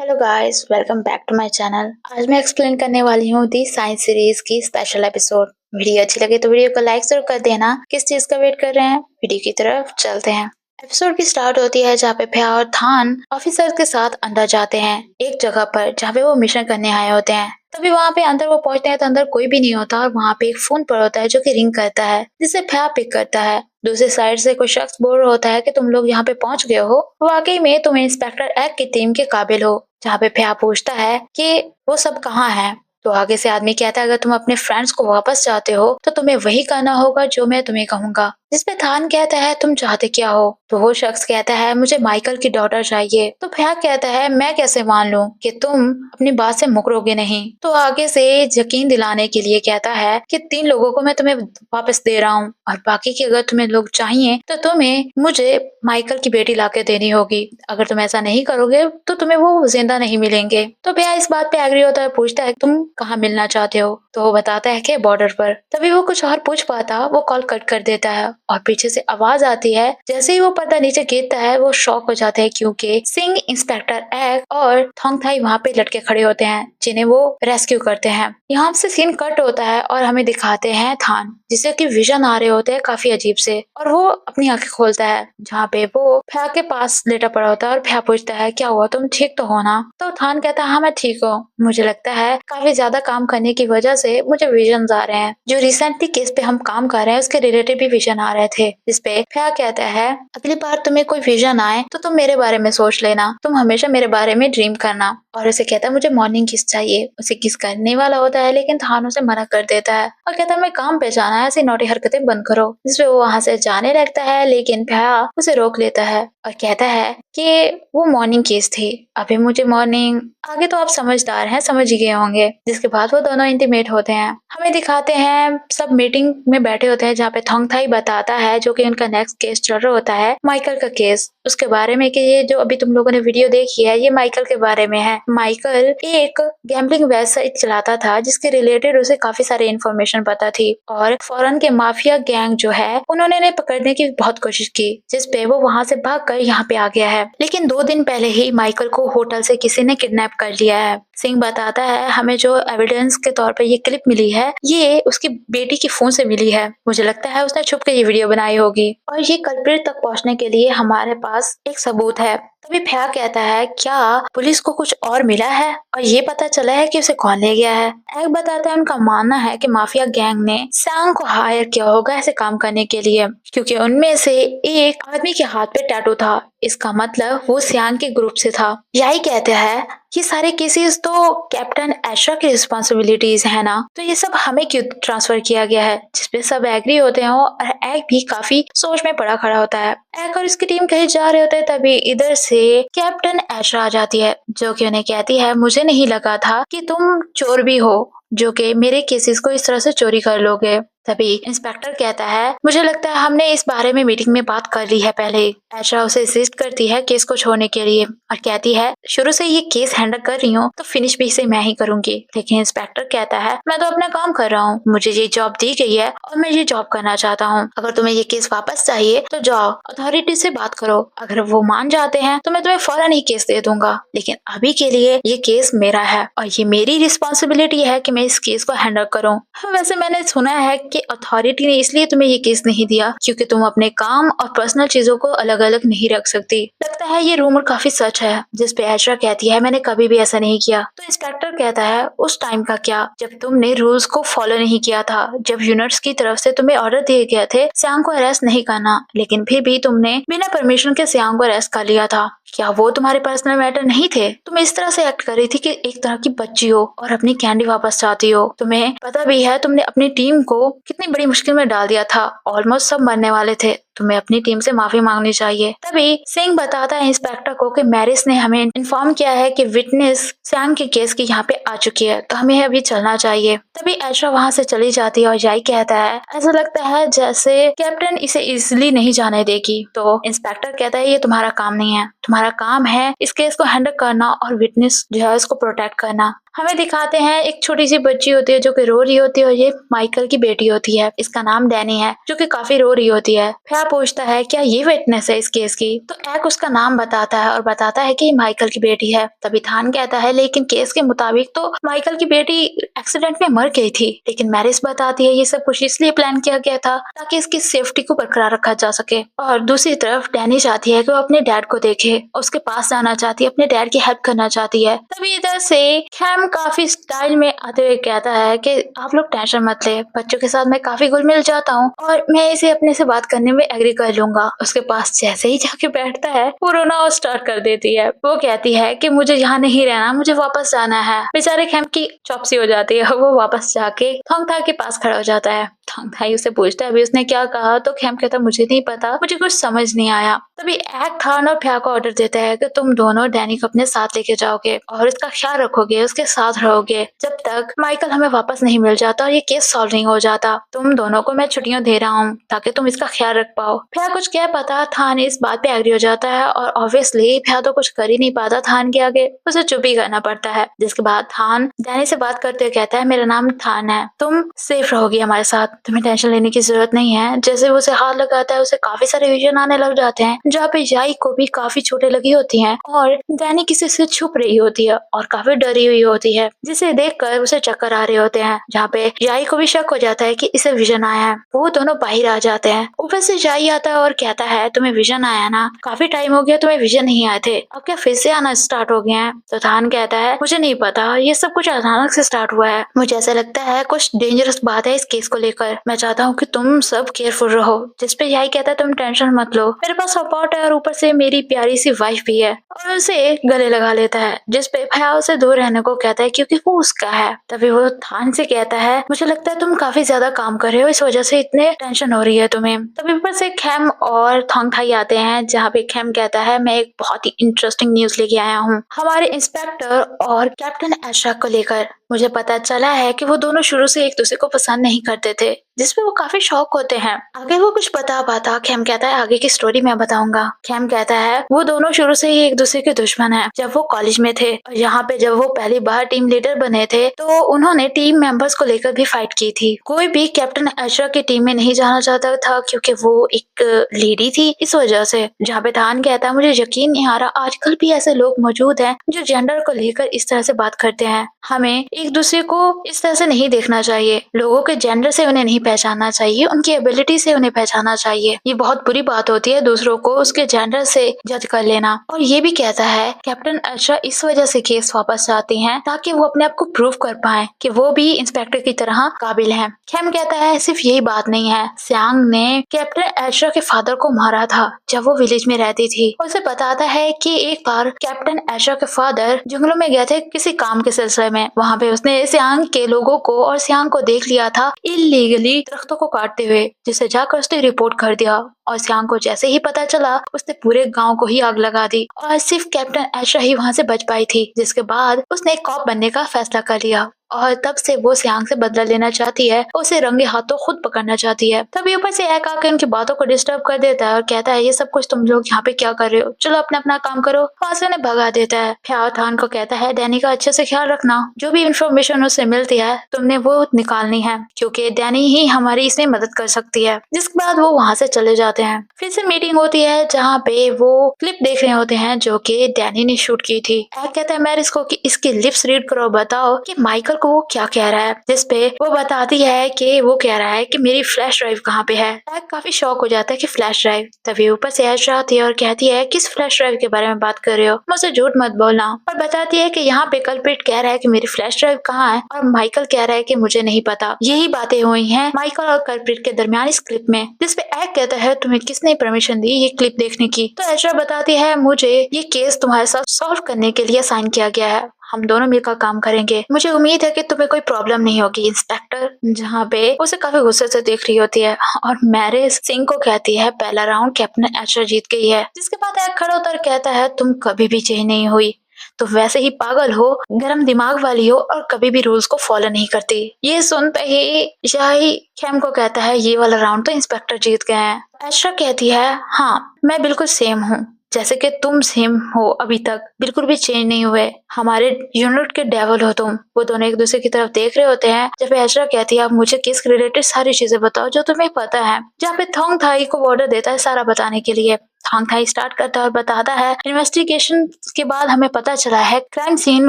Hello guys, welcome back to my channel. आज मैं explain करने वाली हूँ दी साइंस सीरीज की स्पेशल एपिसोड। वीडियो अच्छी लगे तो वीडियो को लाइक जरूर कर देना। किस चीज का वेट कर रहे हैं, वीडियो की तरफ चलते हैं। एपिसोड की स्टार्ट होती है जहाँ पे भैया और थान ऑफिसर के साथ अंदर जाते हैं एक जगह पर जहाँ पे वो मिशन करने आए होते हैं। तभी वहाँ पे अंदर वो पहुंचते हैं तो अंदर कोई भी नहीं होता और वहाँ पे एक फोन पर होता है जो कि रिंग करता है, जिसे भैया पिक करता है। दूसरी साइड से कोई शख्स बोल रहा होता है कि तुम लोग यहाँ पे पहुंच गए हो, वाकई में तुम इंस्पेक्टर एक्ट की टीम के काबिल हो। जहाँ पे भैया पूछता है कि वो सब कहाँ है, तो आगे से आदमी कहता है अगर तुम अपने फ्रेंड्स को वापस चाहते हो तो तुम्हें वही करना होगा जो मैं तुम्हें कहूंगा। जिसपे थान कहता है तुम चाहते क्या हो, तो वो शख्स कहता है मुझे माइकल की डॉटर चाहिए। तो भैया कहता है मैं कैसे मान लूं कि तुम अपनी बात से मुकरोगे नहीं। तो आगे से यकीन दिलाने के लिए कहता है कि 3 लोगों को मैं तुम्हें वापस दे रहा हूँ और बाकी के अगर तुम्हें लोग चाहिए तो तुम्हें मुझे माइकल की बेटी लाके देनी होगी। अगर तुम ऐसा नहीं करोगे तो तुम्हें वो जिंदा नहीं मिलेंगे। तो भैया इस बात पे एग्री होता है, पूछता है तुम कहाँ मिलना चाहते हो, तो वो बताता है कि बॉर्डर पर। तभी वो कुछ और पूछ पाता वो कॉल कट कर देता है और पीछे से आवाज आती है। जैसे ही वो पर्दा नीचे गिरता है वो शॉक हो जाते हैं क्योंकि सिंह, इंस्पेक्टर एक्ट और थोंगथाई वहाँ पे लटके खड़े होते हैं जिन्हें वो रेस्क्यू करते हैं। यहाँ से सीन कट होता है और हमें दिखाते हैं थान जिसे कि विजन आ रहे होते हैं काफी अजीब से, और वो अपनी आंखें खोलता है जहाँ पे वो भैया के पास लेटा पड़ा होता है और भैया पूछता है क्या हुआ, तुम ठीक तो हो ना। तो थान कहता है हाँ मैं ठीक हूँ, मुझे लगता है काफी ज्यादा काम करने की वजह से मुझे विजन आ रहे हैं। जो रिसेंटली केस पे हम काम कर रहे हैं उसके रिलेटेड भी विजन आ रहे थे। जिसपे भैया कहता है अगली बार तुम्हें कोई विजन आए तो तुम मेरे बारे में सोच लेना, तुम हमेशा मेरे बारे में ड्रीम करना। और उसे कहता है मुझे मॉर्निंग किस चाहिए। उसे किस करने वाला होता है लेकिन थान उसे मना कर देता है और कहता है मैं काम पे जाना है, ऐसी नौटी हरकतें बंद करो। जिसपे वो वहां से जाने लगता है लेकिन भैया उसे रोक लेता है और कहता है कि वो मॉर्निंग केस थी, अभी मुझे मॉर्निंग आगे तो आप समझदार हैं, समझ ही गए होंगे। जिसके बाद वो दोनों इंटीमेट होते हैं। हमें दिखाते हैं सब मीटिंग में बैठे होते हैं जहाँ पे थोंगथाई बताता है जो कि उनका नेक्स्ट केस चल रहा होता है माइकल का केस, उसके बारे में कि ये जो अभी तुम लोगों ने वीडियो देखी है ये माइकल के बारे में है। माइकल एक गैम्बलिंग वेबसाइट चलाता था जिसके रिलेटेड उसे काफी सारी इन्फॉर्मेशन पता थी और फॉरेन के माफिया गैंग जो है उन्होंने इन्हें पकड़ने की बहुत कोशिश की, जिसपे वो वहां से भागकर यहाँ पे आ गया है। लेकिन 2 दिन पहले ही माइकल को होटल से किसी ने किडनैप कर लिया है। सिंह बताता है हमें जो एविडेंस के तौर पर ये क्लिप मिली है ये उसकी बेटी की फोन से मिली है, मुझे लगता है उसने छुप के ये वीडियो बनाई होगी और ये कल्प्रिट तक पहुंचने के लिए हमारे पास एक सबूत है। तभी भैया कहता है क्या पुलिस को कुछ और मिला है और ये पता चला है कि उसे कौन ले गया है। एक बताता है उनका मानना है कि माफिया गैंग ने सैंग को हायर किया होगा ऐसे काम करने के लिए, क्योंकि उनमें से एक आदमी के हाथ पे टैटू था, इसका मतलब वो सियांग के ग्रुप से था। यही कहते हैं ये सारे केसेस तो कैप्टन एशरा की रिस्पॉन्सिबिलिटीज है ना, तो ये सब हमें क्यों ट्रांसफर किया गया है। जिसपे सब एग्री होते हैं और एक भी काफी सोच में पड़ा खड़ा होता है। एक और इसकी टीम कहीं जा रहे होते हैं तभी इधर से कैप्टन एशरा आ जाती है जो कि उन्हें कहती है मुझे नहीं लगा था कि तुम चोर भी हो जो कि मेरे केसेस को इस तरह से चोरी कर लोगे। तभी इंस्पेक्टर कहता है मुझे लगता है हमने इस बारे में मीटिंग में बात कर ली है पहले। एशरा उसे इंसिस्ट करती है केस को छोड़ने के लिए और कहती है शुरू से ये केस हैंडल कर रही हूँ तो फिनिश भी इसे मैं ही करूंगी। लेकिन इंस्पेक्टर कहता है मैं तो अपना काम कर रहा हूँ, मुझे ये जॉब दी गई है और मैं ये जॉब करना चाहता हूँ। अगर तुम्हें ये केस वापस चाहिए तो जाओ अथॉरिटी से बात करो, अगर वो मान जाते हैं तो मैं तुम्हें फौरन ही केस दे दूंगा, लेकिन अभी के लिए ये केस मेरा है और ये मेरी रिस्पॉन्सिबिलिटी है कि मैं इस केस को हैंडल करूँ। वैसे मैंने सुना है कि अथॉरिटी ने इसलिए तुम्हें ये केस नहीं दिया क्योंकि तुम अपने काम और पर्सनल चीजों को अलग अलग नहीं रख सकती। लगता है ये रूमर काफी सच है। जिसपे एशरा कहती है मैंने कभी भी ऐसा नहीं किया। तो इंस्पेक्टर कहता है उस टाइम का क्या जब तुमने रूल्स को फॉलो नहीं किया था, जब यूनिट्स की तरफ से तुम्हें ऑर्डर दिए गए थे सियांग को अरेस्ट नहीं करना, लेकिन फिर भी तुमने बिना परमिशन के सियांग को अरेस्ट कर लिया था। क्या वो तुम्हारे पर्सनल मैटर नहीं थे? तुम इस तरह से एक्ट कर रही थी कि एक तरह की बच्ची हो और अपनी कैंडी वापस चाहती हो। तुम्हें पता भी है तुमने अपनी टीम को कितनी बड़ी मुश्किल में डाल दिया था, ऑलमोस्ट सब मरने वाले थे, तुम्हें अपनी टीम से माफी मांगनी चाहिए। तभी सिंह बताता है इंस्पेक्टर को कि मैरिस ने हमें इन्फॉर्म किया है कि विटनेस सियांग के केस की यहाँ पे आ चुकी है तो हमें अभी चलना चाहिए। तभी एशरा वहाँ से चली जाती है और यही कहता है ऐसा लगता है जैसे कैप्टन इसे इजिली नहीं जाने देगी। तो इंस्पेक्टर कहता है ये तुम्हारा काम नहीं है, तुम्हारा काम है इस केस को हैंडल करना और विटनेस जो है उसको प्रोटेक्ट करना। हमें दिखाते हैं एक छोटी सी बच्ची होती है जो कि रो रही होती है और ये माइकल की बेटी होती है, इसका नाम डैनी है जो कि काफी रो रही होती है। फिर पूछता है क्या ये विटनेस है इस केस की, तो एक उसका नाम बताता है और बताता है कि ये माइकल की बेटी है। तभी थान कहता है लेकिन केस के मुताबिक तो माइकल की बेटी एक्सीडेंट में मर गई थी, लेकिन मैरिस बताती है ये सब कुछ इसलिए प्लान किया गया था ताकि इसकी सेफ्टी को बरकरार रखा जा सके। और दूसरी तरफ डैनी चाहती है कि वो अपने डैड को देखे, उसके पास जाना चाहती है, अपने डैड की हेल्प करना चाहती है। तभी इधर से कैम काफी स्टाइल में आते हुए कहता है कि आप लोग टेंशन मत ले, बच्चों के साथ मैं काफी घुल मिल जाता हूँ और मैं इसे अपने से बात करने में एग्री कर लूंगा। उसके पास जैसे ही जाके बैठता है वो रोना स्टार्ट कर देती है। वो कहती है कि मुझे यहाँ नहीं रहना, मुझे वापस जाना है। बेचारे कैम की चौपसी हो जाती है, वो वापस जाके थोंगथा के पास खड़ा हो जाता है। थोंगथाई उसे पूछता है अभी उसने क्या कहा, तो कैम कहता है मुझे नहीं पता, मुझे कुछ समझ नहीं आया। तभी एक थान और फ्या को ऑर्डर देता है कि तुम दोनों डैनी को अपने साथ लेके जाओगे और इसका ख्याल रखोगे, उसके साथ रहोगे जब तक माइकल हमें वापस नहीं मिल जाता और ये केस सॉल्व नहीं हो जाता। तुम दोनों को मैं छुट्टियां दे रहा हूँ ताकि तुम इसका ख्याल रख पाओ। फ्या कुछ कह पाता, थान इस बात पे एग्री हो जाता है और ऑब्वियसली फ्या तो कुछ कर ही नहीं पाता थान के आगे, उसे चुप ही करना पड़ता है। जिसके बाद थान डैनी से बात करते हुए कहता है मेरा नाम थान है, तुम सेफ रहोगी हमारे साथ, तुम्हें टेंशन लेने की जरूरत नहीं है। जैसे वो उसे हाथ लगाता है उसे काफी सारे विजन आने लग जाते हैं जहाँ पे याई को भी काफी चोटें लगी होती हैं और डैनी किसी से छुप रही होती है और काफी डरी हुई होती है, जिसे देखकर उसे चक्कर आ रहे होते हैं। जहाँ पे याई को भी शक हो जाता है कि इसे विजन आया है। वो दोनों बाहर आ जाते हैं। ऊपर से याई आता है और कहता है तुम्हें विजन आया ना, काफी टाइम हो गया तुम्हें विजन नहीं आए थे, अब क्या फिर से आना स्टार्ट हो गए हैं? तो थान कहता है मुझे नहीं पता, ये सब कुछ अचानक से स्टार्ट हुआ है, मुझे ऐसा लगता है कुछ डेंजरस बात है इस केस को लेकर, मैं चाहता हूँ कि तुम सब केयरफुल रहो। जिस पे याई कहता है तुम टेंशन मत लो, मेरे पास सपोर्ट है और ऊपर से मेरी प्यारी सी वाइफ भी है, और उसे गले लगा लेता है। जिस पे भैया उसे दूर रहने को कहता है क्योंकि वो उसका है। तभी वो थान से कहता है मुझे लगता है तुम काफी ज्यादा काम कर रहे हो, इस वजह से इतने टेंशन हो रही है तुम्हें। तभी ऊपर से खेम और थोंगथाई आते हैं जहाँ पे खेम कहता है मैं एक बहुत ही इंटरेस्टिंग न्यूज लेके आया हूँ हमारे इंस्पेक्टर और कैप्टन एशराक को लेकर। मुझे पता चला है कि वो दोनों शुरू से एक दूसरे को पसंद नहीं करते थे, जिसपे वो काफी शौक होते हैं। आगे वो कुछ बता पाता, खेम कहता है आगे की स्टोरी मैं बताऊंगा। खेम कहता है वो दोनों शुरू से ही एक दूसरे के दुश्मन हैं। जब वो कॉलेज में थे और यहाँ पे जब वो पहली बार टीम लीडर बने थे तो उन्होंने टीम मेंबर्स को लेकर भी फाइट की थी। कोई भी कैप्टन एशराक की टीम में नहीं जाना चाहता था क्योंकि वो एक लेडी थी, इस वजह से। जहाँ पे थान कहता है मुझे यकीन नहीं आ रहा आजकल भी ऐसे लोग मौजूद हैं जो जेंडर को लेकर इस तरह से बात करते हैं। हमें एक दूसरे को इस तरह से नहीं देखना चाहिए, लोगों के जेंडर से उन्हें नहीं पहचानना चाहिए, उनकी एबिलिटी से उन्हें पहचानना चाहिए। ये बहुत बुरी बात होती है दूसरों को उसके जेंडर से जज कर लेना। और ये भी कहता है कैप्टन एशराक इस वजह से केस वापस चाहते हैं ताकि वो अपने आप को प्रूव कर पाए कि वो भी इंस्पेक्टर की तरह काबिल हैं। खेम कहता है सिर्फ यही बात नहीं है, सियांग ने कैप्टन एशराक के फादर को मारा था जब वो विलेज में रहती थी। उसे बताता है कि एक बार कैप्टन एशराक के फादर जंगलों में गए थे किसी काम के सिलसिले में, वहाँ पे उसने सियांग के लोगों को और सियांग को देख लिया था इलीगली दरख्तों को काटते हुए, जिसे जाकर उसने रिपोर्ट कर दिया। और सियांग को जैसे ही पता चला उसने पूरे गांव को ही आग लगा दी और सिर्फ कैप्टन एशराक ही वहाँ से बच पाई थी। जिसके बाद उसने एक कॉप बनने का फैसला कर लिया और तब से वो सियांग से बदला लेना चाहती है, उसे रंगे हाथों खुद पकड़ना चाहती है। तभी ऊपर से एक आके उनकी बातों को डिस्टर्ब कर देता है और कहता है ये सब कुछ तुम लोग यहाँ पे क्या कर रहे हो, चलो अपना अपना काम करो। वहाँ से उन्हें भगा देता है। फ्याओ थान को कहता है डैनी का अच्छे से ख्याल रखना, जो भी इंफॉर्मेशन उसे मिलती है तुमने वो निकालनी है क्योंकि डैनी ही हमारी इसमें मदद कर सकती है। जिसके बाद वो वहाँ से चले जाते हैं। फिर से मीटिंग होती है जहाँ पे वो क्लिप देख रहे होते हैं जो कि डैनी ने शूट की थी। एक कहता है मैरिस को कि इसकी लिप्स रीड करो, बताओ कि माइकल को वो क्या कह रहा है। जिसपे वो बताती है कि वो कह रहा है कि मेरी फ्लैश ड्राइव कहाँ पे है। एक काफी शौक हो जाता है कि फ्लैश ड्राइव। तभी ऊपर से एशरा आती है और कहती है किस फ्लैश ड्राइव के बारे में बात कर रहे हो, मुझसे झूठ मत बोलना। और बताती है कि यहाँ पे कल्प्रिट कह रहा है कि मेरी फ्लैश ड्राइव कहाँ है और माइकल कह रहा है कि मुझे नहीं पता। यही बातें हुई हैं माइकल और कल्प्रिट के दरमियान इस क्लिप में। जिसपे एक कहता है तुम्हें किसने परमिशन दी ये क्लिप देखने की। तो एशरा बताती है मुझे ये केस तुम्हारे साथ सॉल्व करने के लिए साइन किया गया है, हम दोनों मिलकर काम करेंगे, मुझे उम्मीद है कि तुम्हें कोई प्रॉब्लम नहीं होगी इंस्पेक्टर। जहाँ पे उसे काफी गुस्से से देख रही होती है और मैरिस सिंह को कहती है पहला राउंड कैप्टन एशरा जीत गई है। जिसके बाद एक खड़ा होकर कहता है तुम कभी भी चेंज नहीं हुई, तो वैसे ही पागल हो, गरम दिमाग वाली हो और कभी भी रूल्स को फॉलो नहीं करती। ये सुनते ही शाही खेम को कहता है ये वाला राउंड तो इंस्पेक्टर जीत गए हैं। एशरा कहती है हाँ मैं बिल्कुल सेम हूँ, जैसे कि तुम सेम हो अभी तक, बिल्कुल भी चेंज नहीं हुए। हमारे यूनिट के डेविल हो तुम। वो दोनों एक दूसरे की तरफ देख रहे होते हैं जब एजरा कहती है आप मुझे केस के रिलेटेड सारी चीजें बताओ जो तुम्हें पता है। जहाँ पे थोंग थाई को ऑर्डर देता है सारा बताने के लिए। थोंग थाई स्टार्ट करता है और बताता है इन्वेस्टिगेशन के बाद हमें पता चला है क्राइम सीन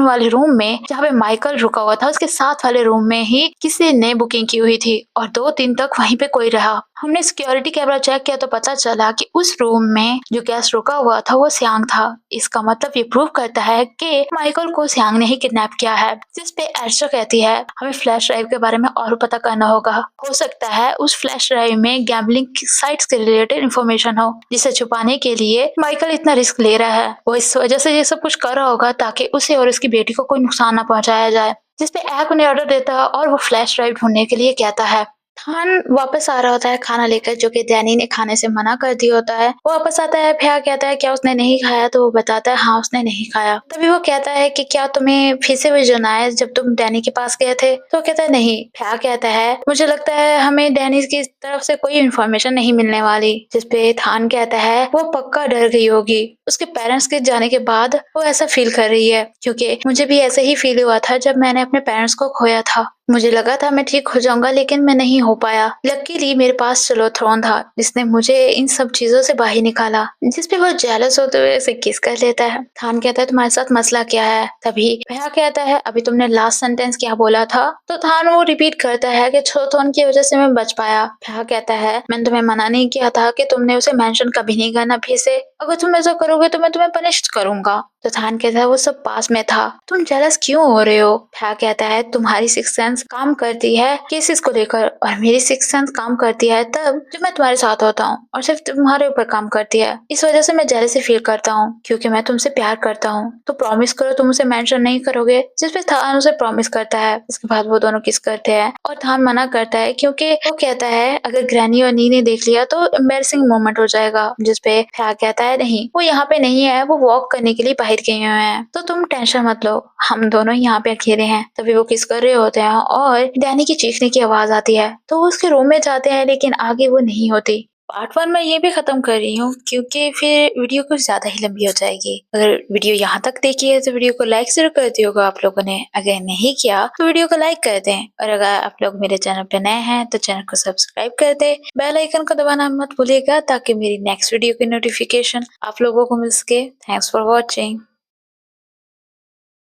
वाले रूम में जहाँ पे माइकल रुका हुआ था उसके साथ वाले रूम में ही किसी ने बुकिंग की हुई थी और 2 दिन तक वहीं पे कोई रहा। हमने सिक्योरिटी कैमरा चेक किया तो पता चला कि उस रूम में जो गेस्ट रुका हुआ था वो सियांग था। इसका मतलब ये प्रूव करता है कि माइकल को सियांग ने ही किडनैप किया है। जिस पे एस्ट्रा कहती है हमें फ्लैश ड्राइव के बारे में और पता करना होगा। हो सकता है उस फ्लैश ड्राइव में गैम्बलिंग साइट्स के रिलेटेड इंफॉर्मेशन हो जिसे छुपाने के लिए माइकल इतना रिस्क ले रहा है। वो इस वजह से ये सब कुछ कर रहा होगा ताकि उसे और उसकी बेटी को कोई नुकसान ना पहुंचाया जाए। जिस पे एक उन्हें ऑर्डर देता है और वो फ्लैश ड्राइव ढूंढने के लिए कहता है। थान वापस आ रहा होता है खाना लेकर जो कि डैनी ने खाने से मना कर दिया होता है। वो वापस आता है, भैया कहता है क्या उसने नहीं खाया, तो वो बताता है हाँ उसने नहीं खाया। तभी वो कहता है कि क्या तुम्हें फिर से विजन आया जब तुम डैनी के पास गए थे, तो वो कहता है नहीं। भैया कहता है मुझे लगता है हमें डैनी की तरफ से कोई इन्फॉर्मेशन नहीं मिलने वाली। जिसपे थान कहता है वो पक्का डर गई होगी उसके पेरेंट्स के जाने के बाद। वो ऐसा फील कर रही है क्योंकि मुझे भी ऐसे ही फील हुआ था जब मैंने अपने पेरेंट्स को खोया था। मुझे लगा था मैं ठीक हो जाऊंगा लेकिन मैं नहीं हो पाया। लकीली मेरे पास चलोथ्रॉन था जिसने मुझे इन सब चीजों से बाहर निकाला। जिसपे वो जेलस होते हुए उसे किस कर लेता है। थान कहता है तुम्हारे साथ मसला क्या है। तभी भैया कहता है अभी तुमने लास्ट सेंटेंस क्या बोला था। तो थान वो रिपीट करता है कि चलोथ्रॉन की वजह से मैं बच पाया। भैया कहता है मैंने तुम्हें मना नहीं किया था कि तुमने उसे मेंशन कभी नहीं करना फिर से। अगर तुम ऐसा करोगे तो मैं तुम्हें पनिश करूंगा। तो थान कहता है वो सब पास में था, तुम जेलस क्यों हो रहे हो। भैया कहता है तुम्हारी सिक्स सेंस काम करती है केसेस को लेकर और मेरी सिक्स सेंस काम करती है तब जब मैं तुम्हारे साथ होता हूँ और सिर्फ तुम्हारे ऊपर काम करती है। इस वजह से मैं जेलसी फील करता हूँ क्योंकि मैं तुमसे प्यार करता हूँ। तो प्रॉमिस करो तुम उसे मेंशन नहीं करोगे। जिसपे थान उसे प्रॉमिस करता है। इसके बाद वो दोनों किस करते हैं और थान मना करता है क्योंकि वो कहता है अगर ग्रैनी और नी ने देख लिया तो एम्बैरेसिंग मोमेंट हो जाएगा। जिसपे भैया कहता है नहीं वो यहाँ पे नहीं है, वो वॉक करने के लिए बाहर गए हुए हैं, तो तुम टेंशन मत लो, हम दोनों यहाँ पे अकेले हैं। तभी वो किस कर रहे होते हैं और डैनी की चीखने की आवाज आती है तो वो उसके रूम में जाते हैं लेकिन आगे वो नहीं होती। पार्ट 1 मैं ये भी खत्म कर रही हूँ क्योंकि फिर वीडियो कुछ ज्यादा ही लंबी हो जाएगी। अगर वीडियो यहाँ तक देखी है तो वीडियो को लाइक जरूर कर दियोगा आप लोगों ने। अगर नहीं किया तो वीडियो को लाइक कर दें और अगर आप लोग मेरे चैनल पे नए हैं तो चैनल को सब्सक्राइब कर दे। बेल आइकन को दबाना मत भूलिएगा ताकि मेरी नेक्स्ट वीडियो की नोटिफिकेशन आप लोगों को मिल सके। Thanks for watching.